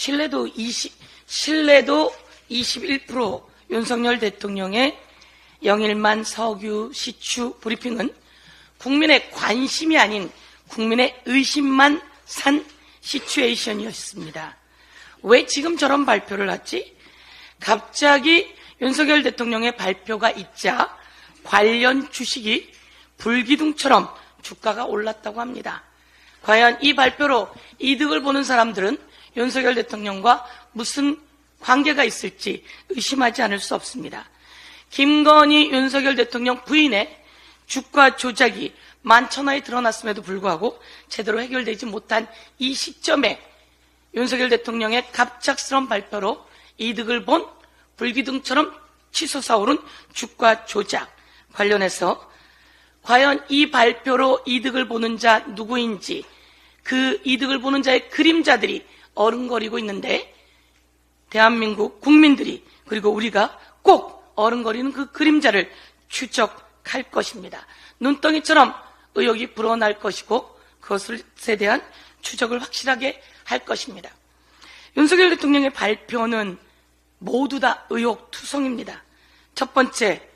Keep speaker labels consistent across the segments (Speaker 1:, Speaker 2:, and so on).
Speaker 1: 신뢰도 21%, 윤석열 대통령의 영일만 석유 시추 브리핑은 국민의 관심이 아닌 국민의 의심만 산 시츄에이션이었습니다. 왜 지금 저런 발표를 하지? 갑자기 윤석열 대통령의 발표가 있자 관련 주식이 불기둥처럼 주가가 올랐다고 합니다. 과연 이 발표로 이득을 보는 사람들은 윤석열 대통령과 무슨 관계가 있을지 의심하지 않을 수 없습니다. 김건희 윤석열 대통령 부인의 주가 조작이 만천하에 드러났음에도 불구하고 제대로 해결되지 못한 이 시점에 윤석열 대통령의 갑작스러운 발표로 이득을 본 불기둥처럼 치솟아오른 주가 조작 관련해서 과연 이 발표로 이득을 보는 자 누구인지, 그 이득을 보는 자의 그림자들이 어른거리고 있는데 대한민국 국민들이 그리고 우리가 꼭 어른거리는 그 그림자를 추적할 것입니다. 눈덩이처럼 의혹이 불어날 것이고 그것에 대한 추적을 확실하게 할 것입니다. 윤석열 대통령의 발표는 모두 다 의혹투성입니다. 첫 번째,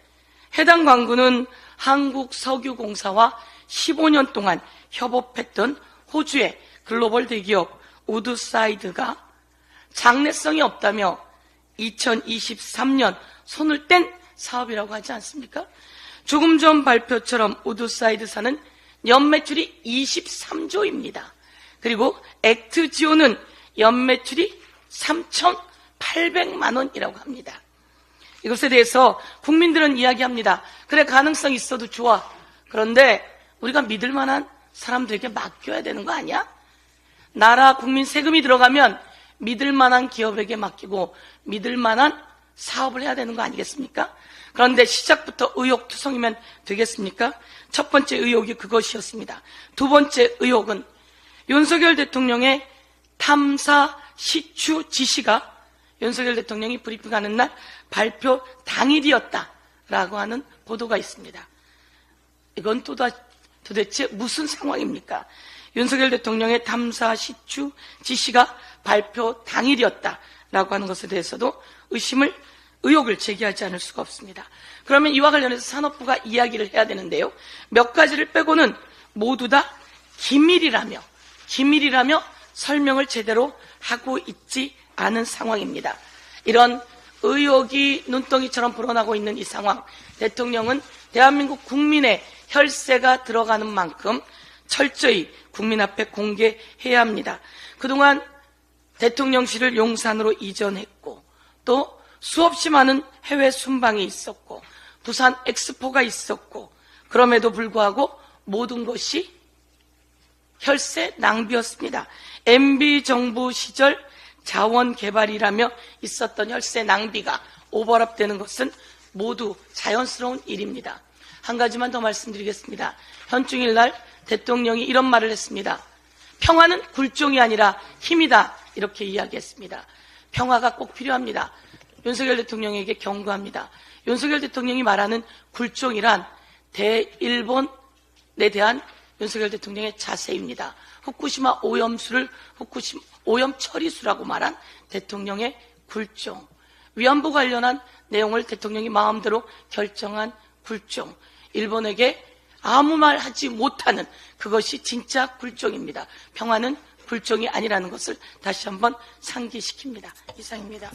Speaker 1: 해당 광구는 한국석유공사와 15년 동안 협업했던 호주의 글로벌 대기업 우드사이드가 장래성이 없다며 2023년 손을 뗀 사업이라고 하지 않습니까? 조금 전 발표처럼 우드사이드사는 연매출이 23조입니다. 그리고 액트지오는 연매출이 3,800만 원이라고 합니다. 이것에 대해서 국민들은 이야기합니다. 그래, 가능성 있어도 좋아. 그런데 우리가 믿을 만한 사람들에게 맡겨야 되는 거 아니야? 나라 국민 세금이 들어가면 믿을 만한 기업에게 맡기고 믿을 만한 사업을 해야 되는 거 아니겠습니까? 그런데 시작부터 의혹투성이면 되겠습니까? 첫 번째 의혹이 그것이었습니다. 두 번째 의혹은 윤석열 대통령의 탐사 시추 지시가 윤석열 대통령이 브리핑하는 날 발표 당일이었다라고 하는 보도가 있습니다. 이건 도대체 무슨 상황입니까? 윤석열 대통령의 탐사 시추 지시가 발표 당일이었다라고 하는 것에 대해서도 의혹을 제기하지 않을 수가 없습니다. 그러면 이와 관련해서 산업부가 이야기를 해야 되는데요. 몇 가지를 빼고는 모두 다 기밀이라며 설명을 제대로 하고 있지 않은 상황입니다. 이런 의혹이 눈덩이처럼 불어나고 있는 이 상황, 대통령은 대한민국 국민의 혈세가 들어가는 만큼 철저히 국민 앞에 공개해야 합니다. 그동안 대통령실을 용산으로 이전했고 또 수없이 많은 해외 순방이 있었고 부산 엑스포가 있었고 그럼에도 불구하고 모든 것이 혈세 낭비였습니다. MB 정부 시절 자원 개발이라며 있었던 혈세 낭비가 오버랩되는 것은 모두 자연스러운 일입니다. 한 가지만 더 말씀드리겠습니다. 현충일 날 대통령이 이런 말을 했습니다. 평화는 굴종이 아니라 힘이다, 이렇게 이야기했습니다. 평화가 꼭 필요합니다. 윤석열 대통령에게 경고합니다. 윤석열 대통령이 말하는 굴종이란 대일본에 대한 윤석열 대통령의 자세입니다. 후쿠시마 오염수를 오염 처리수라고 말한 대통령의 굴종, 위안부 관련한 내용을 대통령이 마음대로 결정한 굴종, 일본에게 아무 말 하지 못하는 그것이 진짜 굴종입니다. 평화는 굴종이 아니라는 것을 다시 한번 상기시킵니다. 이상입니다.